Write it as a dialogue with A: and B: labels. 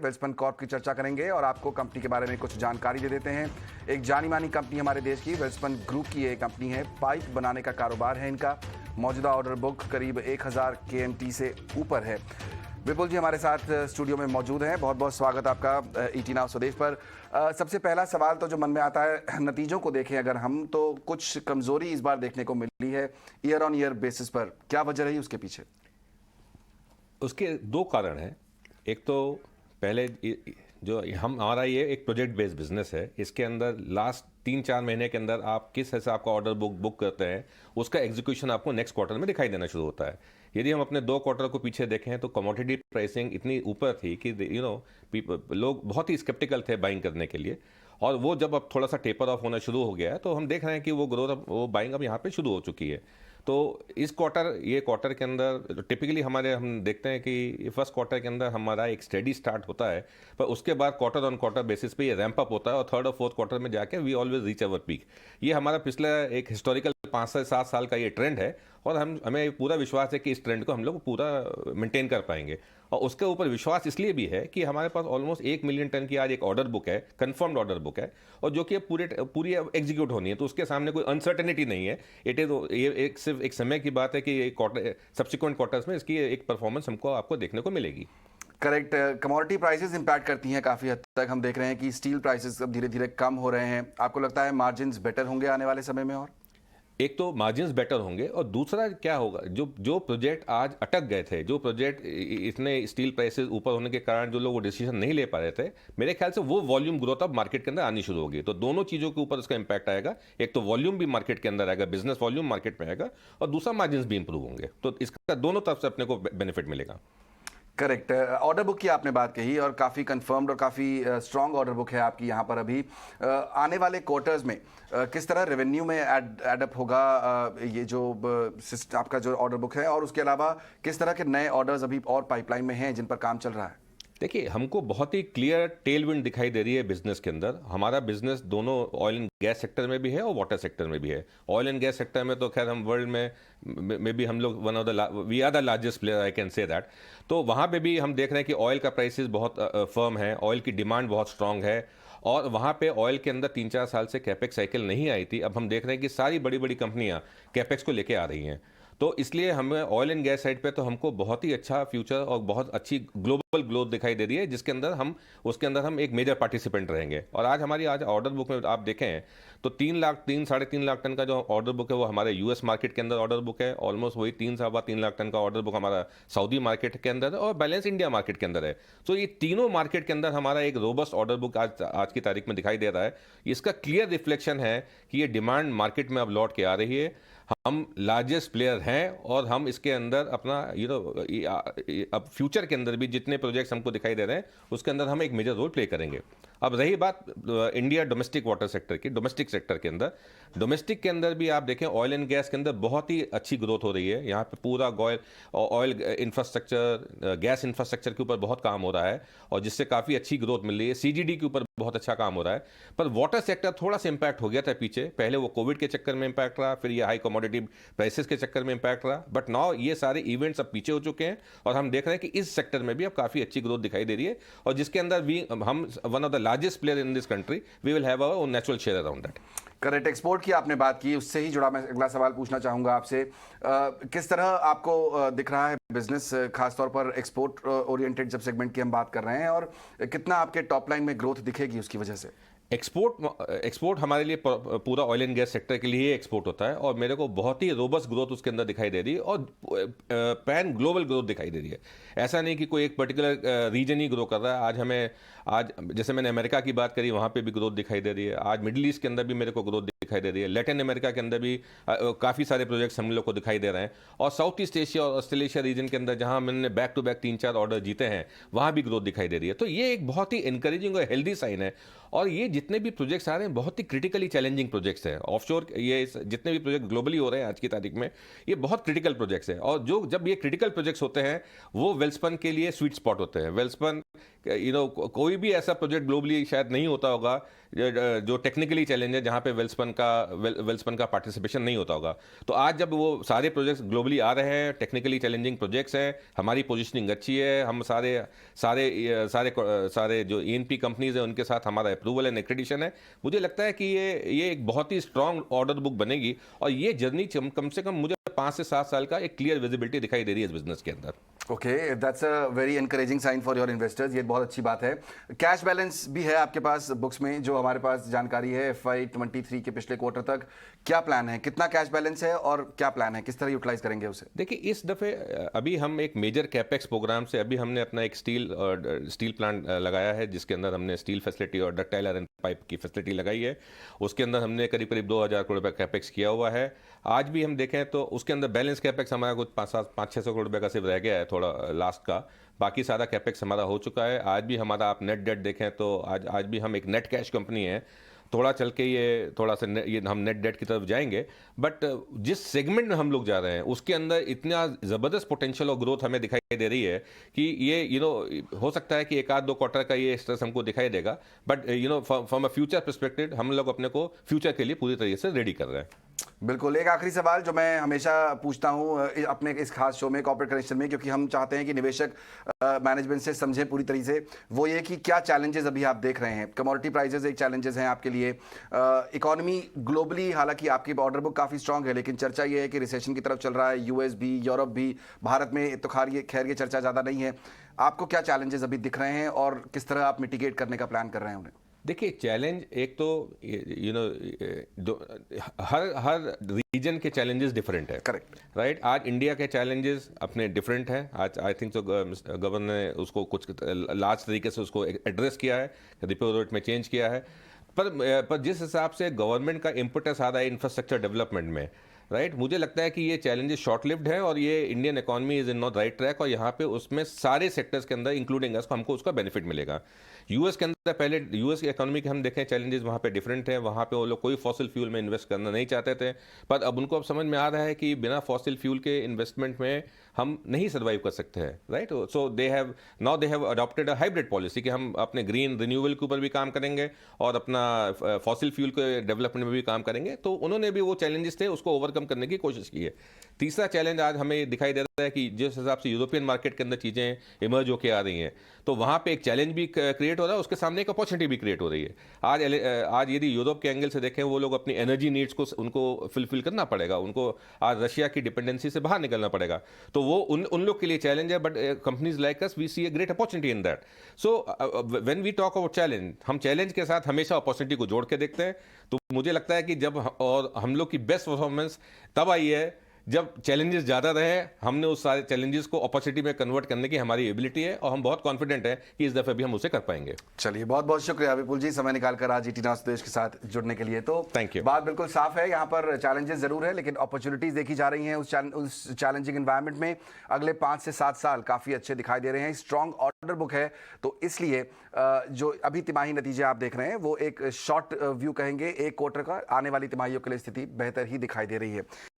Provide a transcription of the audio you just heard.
A: Welspun Corp की चर्चा करेंगे और आपको कंपनी के बारे में कुछ जानकारी दे देते हैं। एक जानी मानी कंपनी हमारे देश की वेल्सपन ग्रुप की ये कंपनी है। पाइप बनाने का कारोबार है इनका। मौजूदा ऑर्डर बुक करीब 1000 KNT से ऊपर है। विपुल जी हमारे साथ स्टूडियो में मौजूद हैं। बहुत बहुत स्वागत आपका ईटी नाउ स्वदेश पर। सबसे पहला सवाल तो जो मन में आता है, नतीजों को देखें अगर हम, तो कुछ कमजोरी इस बार देखने को मिली है ईयर ऑन ईयर बेसिस पर। क्या वजह रही उसके पीछे?
B: उसके दो कारण हैं। एक तो पहले जो हमारा ये एक प्रोजेक्ट बेस्ड बिजनेस है, इसके अंदर लास्ट 3-4 महीने के अंदर आप किस हिसाब का ऑर्डर बुक करते हैं, उसका एग्जीक्यूशन आपको नेक्स्ट क्वार्टर में दिखाई देना शुरू होता है। यदि हम अपने 2 क्वार्टर को पीछे देखें तो कमोडिटी प्राइसिंग इतनी ऊपर थी कि लोग बहुत ही स्केप्टिकल थे बाइंग करने के लिए, और वो जब अब थोड़ा सा टेपर ऑफ होना शुरू हो गया है तो हम देख रहे हैं कि वो ग्रोथ, वो बाइंग अब यहाँ पे शुरू हो चुकी है। तो इस ये क्वार्टर के अंदर टिपिकली हम देखते हैं कि फर्स्ट क्वार्टर के अंदर हमारा एक स्टेडी स्टार्ट होता है, पर उसके बाद क्वार्टर ऑन क्वार्टर बेसिस पे ये रैंप अप होता है, और थर्ड और फोर्थ क्वार्टर में जाके we always reach our peak. ये हमारा पिछला एक हिस्टोरिकल 5 से 7 साल का ये ट्रेंड है, और हमें पूरा विश्वास है कि इस ट्रेंड को हम लोग पूरा मेंटेन कर पाएंगे। और उसके ऊपर विश्वास इसलिए भी है कि हमारे पास ऑलमोस्ट 1 मिलियन टन की आज एक ऑर्डर बुक है, कंफर्म्ड ऑर्डर बुक है, और जो कि पूरी एग्जीक्यूट होनी है, तो उसके सामने कोई अनसर्टेनिटी नहीं है। ये सिर्फ एक समय की बात है कि सब्सिक्वेंट क्वार्टर्स में इसकी एक परफॉर्मेंस आपको देखने को मिलेगी।
A: करेक्ट। कमोडिटी प्राइसेस इंपैक्ट करती हैं काफ़ी हद तक। हम देख रहे हैं कि स्टील प्राइसेस अब धीरे धीरे कम हो रहे हैं। आपको लगता है मार्जिन्स बेटर होंगे आने वाले समय में? और
B: एक तो मार्जिन्स बेटर होंगे, और दूसरा क्या होगा, जो प्रोजेक्ट आज अटक गए थे, जो प्रोजेक्ट इतने स्टील प्राइसेस ऊपर होने के कारण जो लोग वो डिसीजन नहीं ले पा रहे थे, मेरे ख्याल से वो वॉल्यूम ग्रोथ अब मार्केट के अंदर आनी शुरू होगी। तो दोनों चीज़ों के ऊपर उसका इंपैक्ट आएगा। एक तो वॉल्यूम भी मार्केट के अंदर आएगा, बिजनेस वॉल्यूम मार्केट में आएगा, और दूसरा मार्जिन्स भी इंप्रूव होंगे। तो इसका दोनों तरफ से अपने को बेनिफिट मिलेगा।
A: करेक्ट। ऑर्डर बुक की आपने बात कही, और काफ़ी कंफर्म्ड और काफ़ी स्ट्रॉन्ग ऑर्डर बुक है आपकी यहाँ पर अभी। आने वाले क्वार्टर्स में किस तरह रेवेन्यू में एडअप होगा ये जो आपका जो ऑर्डर बुक है, और उसके अलावा किस तरह के नए ऑर्डर्स अभी और पाइपलाइन में हैं जिन पर काम चल रहा है?
B: देखिए, हमको बहुत ही क्लियर टेलविंड दिखाई दे रही है बिजनेस के अंदर। हमारा बिजनेस दोनों ऑयल एंड गैस सेक्टर में भी है और वाटर सेक्टर में भी है। ऑयल एंड गैस सेक्टर में तो खैर हम वर्ल्ड में भी हम लोग we are the largest player, I can say that. तो वहाँ पे भी हम देख रहे हैं कि ऑयल का प्राइसेस बहुत फर्म है, ऑयल की डिमांड बहुत स्ट्रांग है, और वहाँ पे ऑयल के अंदर 3-4 साल से कैपेक्स साइकिल नहीं आई थी। अब हम देख रहे हैं कि सारी बड़ी बड़ी कंपनियाँ कैपेक्स को लेके आ रही हैं। तो इसलिए हमें ऑयल एंड गैस साइड पे तो हमको बहुत ही अच्छा फ्यूचर और बहुत अच्छी ग्लोबल ग्रोथ दिखाई दे रही है, जिसके अंदर उसके अंदर हम एक मेजर पार्टिसिपेंट रहेंगे। और आज ऑर्डर बुक में आप देखें तो 3 लाख टन का जो ऑर्डर बुक है वो हमारे यूएस मार्केट के अंदर ऑर्डर बुक है। ऑलमोस्ट वही 3-3.25 लाख टन का ऑर्डर बुक हमारा सऊदी मार्केट के अंदर है, और बैलेंस इंडिया मार्केट के अंदर है। तो ये तीनों मार्केट के अंदर हमारा एक रोबस्ट ऑर्डर बुक आज की तारीख में दिखाई दे रहा है। इसका क्लियर रिफ्लेक्शन है कि ये डिमांड मार्केट में अब लौट के आ रही है। हम लार्जेस्ट प्लेयर हैं, और हम इसके अंदर अपना अब फ्यूचर के अंदर भी जितने प्रोजेक्ट्स हमको दिखाई दे रहे हैं उसके अंदर हम एक मेजर रोल प्ले करेंगे। अब रही बात इंडिया डोमेस्टिक वाटर सेक्टर की, डोमेस्टिक सेक्टर के अंदर, डोमेस्टिक के अंदर भी आप देखें ऑयल एंड गैस के अंदर बहुत ही अच्छी ग्रोथ हो रही है। यहाँ पे पूरा ऑयल इंफ्रास्ट्रक्चर, गैस इंफ्रास्ट्रक्चर के ऊपर बहुत काम हो रहा है, और जिससे काफ़ी अच्छी ग्रोथ मिल रही है। सीजीडी के ऊपर बहुत अच्छा काम हो रहा है। पर वाटर सेक्टर थोड़ा सा इंपैक्ट हो गया था पीछे, पहले वो कोविड के चक्कर में इंपैक्ट रहा, फिर ये हाई कमोडिटी प्राइसेस के चक्कर में इंपैक्ट रहा, बट नाउ ये सारे इवेंट्स अब पीछे हो चुके हैं, और हम देख रहे हैं कि इस सेक्टर में भी अब काफ़ी अच्छी ग्रोथ दिखाई दे रही है, और जिसके अंदर हम one of the largest player in this country, we will have our natural share around that.
A: Correct. Export की आपने बात की, उससे ही जुड़ा मैं अगला सवाल पूछना चाहूँगा आपसे। किस तरह आपको दिख रहा है बिजनेस, खासतौर पर एक्सपोर्ट ओरिएंटेड जब सेगमेंट की हम बात कर रहे हैं, और कितना आपके टॉप लाइन में ग्रोथ दिखेगी उसकी वजह से?
B: एक्सपोर्ट हमारे लिए पूरा ऑयल एंड गैस सेक्टर के लिए एक्सपोर्ट होता है, और मेरे को बहुत ही रोबस्ट ग्रोथ उसके अंदर दिखाई दे रही है, और पैन ग्लोबल ग्रोथ दिखाई दे रही है। ऐसा नहीं कि कोई एक पर्टिकुलर रीजन ही ग्रो कर रहा है। आज जैसे मैंने अमेरिका की बात करी, वहाँ पे भी ग्रोथ दिखाई दे रही है। आज मिडिल ईस्ट के अंदर भी मेरे को ग्रोथ दिखाई दे रही है। लैटिन अमेरिका के अंदर भी काफ़ी सारे प्रोजेक्ट्स हम लोग को दिखाई दे रहे हैं, और साउथ ईस्ट एशिया और ऑस्ट्रेलेशिया रीजन के अंदर जहाँ मैंने बैक टू बैक 3-4 ऑर्डर जीते हैं, वहाँ भी ग्रोथ दिखाई दे रही है। तो ये एक बहुत ही इंकरेजिंग और हेल्दी साइन है। और ये जितने भी प्रोजेक्ट्स आ रहे हैं बहुत ही क्रिटिकली चैलेंजिंग प्रोजेक्ट्स हैं। ऑफशोर ये जितने भी प्रोजेक्ट ग्लोबली हो रहे हैं आज की तारीख में, ये बहुत क्रिटिकल प्रोजेक्ट्स हैं, और जब ये क्रिटिकल प्रोजेक्ट्स होते हैं वो वेल्सपन के लिए स्वीट स्पॉट होते हैं। वेल्सपन कोई भी ऐसा प्रोजेक्ट ग्लोबली शायद नहीं होता होगा जो टेक्निकली चैलेंज है जहाँ पे वेल्सपन वेल्सपन का पार्टिसिपेशन नहीं होता होगा। तो आज जब वो सारे प्रोजेक्ट्स ग्लोबली आ रहे हैं, टेक्निकली चैलेंजिंग प्रोजेक्ट्स हैं, हमारी पोजीशनिंग अच्छी है, हम सारे सारे सारे सारे जो ईएनपी कंपनीज हैं उनके साथ हमारा अप्रूवल एंड एक्रेडिशन है, मुझे लगता है कि ये एक बहुत ही स्ट्रांग ऑर्डर बुक बनेगी और ये जर्नी कम से कम मुझे 5 से 7 साल का एक क्लियर विजिबिलिटी दिखाई दे रही है इस बिजनेस के अंदर।
A: Okay, that's a very encouraging sign for your investors, ये बहुत अच्छी बात है। कैश बैलेंस भी है आपके पास बुक्स में, जो हमारे पास जानकारी है FY23 के पिछले क्वार्टर तक। क्या प्लान है, कितना कैश बैलेंस है और क्या प्लान है, किस तरह यूटिलाइज करेंगे उसे?
B: देखिए, इस दफ़े अभी हम एक मेजर कैपेक्स प्रोग्राम से अभी हमने अपना एक स्टील प्लांट लगाया है, जिसके अंदर हमने स्टील फैसिलिटी और डक्टाइल आयरन पाइप की फैसिलिटी लगाई है। उसके अंदर हमने करीब करीब 2000 करोड़ रुपये कैपेक्स किया हुआ है। आज भी हम देखें तो उसके अंदर बैलेंस कैपेक्स हमारा कुछ 500-600 करोड़ रुपये का सिर्फ रह गया है, थोड़ा लास्ट का। बाकी सारा कैपेक्स हमारा हो चुका है। आज भी हमारा आप नेट डेट देखें तो आज भी हम एक नेट कैश कंपनी है। थोड़ा चल के ये थोड़ा सा ये हम नेट डेट की तरफ जाएंगे, बट जिस सेगमेंट में हम लोग जा रहे हैं उसके अंदर इतना ज़बरदस्त पोटेंशियल और ग्रोथ हमें दिखाई दे रही है कि ये हो सकता है कि 1-2 क्वार्टर का ये स्ट्रेस हमको दिखाई देगा, but from a future perspective हम लोग अपने को फ्यूचर के लिए पूरी तरीके से रेडी कर रहे हैं।
A: बिल्कुल। एक आखिरी सवाल जो मैं हमेशा पूछता हूं अपने इस खास शो में, कॉर्पोरेट कनेक्शन में, क्योंकि हम चाहते हैं कि निवेशक मैनेजमेंट से समझें पूरी तरीके से, वो ये कि क्या चैलेंजेस अभी आप देख रहे हैं। कमोडिटी प्राइसेस एक चैलेंजेस हैं आपके लिए, इकोनॉमी ग्लोबली, हालांकि आपकी ऑर्डर बुक काफ़ी स्ट्रांग है, लेकिन चर्चा ये है कि रिसेशन की तरफ चल रहा है, यूएस भी, यूरोप भी, भारत में तो खैर ये चर्चा ज़्यादा नहीं है। आपको क्या चैलेंजेस अभी दिख रहे हैं और किस तरह आप मिटिगेट करने का प्लान कर रहे हैं उन्हें?
B: देखिए, चैलेंज एक तो हर रीजन के चैलेंजेस डिफरेंट है।
A: Correct,
B: right. आज इंडिया के चैलेंजेस अपने डिफरेंट हैं। आज आई थिंक गवर्नर ने उसको कुछ लार्ज तरीके से उसको एड्रेस किया है, रिपो रेट में चेंज किया है, पर जिस हिसाब से गवर्नमेंट का इम्पटस आ रहा है इंफ्रास्ट्रक्चर डेवलपमेंट में, राइट, मुझे लगता है कि ये चैलेंजेस शॉर्ट लिव्ड है और ये Indian economy is in not right track, और यहाँ पे उसमें सारे सेक्टर्स के अंदर इंक्लूडिंग अस हमको उसका बेनिफिट मिलेगा। यूएस के अंदर पहले यूएस की इकोनॉमी के हम देखें चैलेंजेस वहाँ पे डिफरेंट है। वहाँ पे वो लोग कोई फॉसिल फ्यूल में इन्वेस्ट करना नहीं चाहते थे, पर अब उनको अब समझ में आ रहा है कि बिना फॉसिल फ्यूल के इन्वेस्टमेंट में हम नहीं सर्वाइव कर सकते हैं। Right. So they have adopted a hybrid policy कि हम अपने ग्रीन रिन्यूएबल के ऊपर भी काम करेंगे और अपना फॉसिल फ्यूल के डेवलपमेंट में भी काम करेंगे। तो उन्होंने भी वो चैलेंजेस थे उसको ओवरकम करने की कोशिश की है। तीसरा चैलेंज आज हमें दिखाई दे रहा है कि जिस हिसाब से यूरोपियन मार्केट के अंदर चीज़ें इमर्ज होकर आ रही हैं, तो वहाँ पे एक चैलेंज भी क्रिएट हो रहा है, उसके सामने एक अपॉर्चुनिटी भी क्रिएट हो रही है। आज यदि यूरोप के एंगल से देखें, वो लोग अपनी एनर्जी नीड्स को उनको फुलफिल करना पड़ेगा, उनको आज रशिया की डिपेंडेंसी से बाहर निकलना पड़ेगा, तो वो उन लोग के लिए चैलेंज है। But companies like us we see a great opportunity in that. So when we talk about challenge, हम चैलेंज के साथ हमेशा अपॉर्चुनिटी को जोड़ के देखते हैं। तो मुझे लगता है कि जब और हम लोग की बेस्ट परफॉर्मेंस तब आई है जब चैलेंजेस ज़्यादा रहे, हमने उस सारे चैलेंजेस को अपॉर्चुनिटी में कन्वर्ट करने की हमारी एबिलिटी है और हम बहुत कॉन्फिडेंट है कि इस दफ़े भी हम उसे कर पाएंगे।
A: चलिए, बहुत बहुत शुक्रिया विपुल जी, समय निकालकर आज ईटी नाउ देश के साथ जुड़ने के लिए। तो
B: थैंक यू।
A: बात बिल्कुल साफ है, यहाँ पर चैलेंजेस जरूर है लेकिन अपॉर्चुनिटीज देखी जा रही हैं उस चैलेंजिंग एनवायरनमेंट में। अगले 5 से 7 साल काफ़ी अच्छे दिखाई दे रहे हैं, स्ट्रॉन्ग ऑर्डर बुक है, तो इसलिए जो अभी तिमाही नतीजे आप देख रहे हैं वो एक शॉर्ट व्यू कहेंगे एक क्वार्टर का, आने वाली तिमाहियों के लिए स्थिति बेहतर ही दिखाई दे रही है।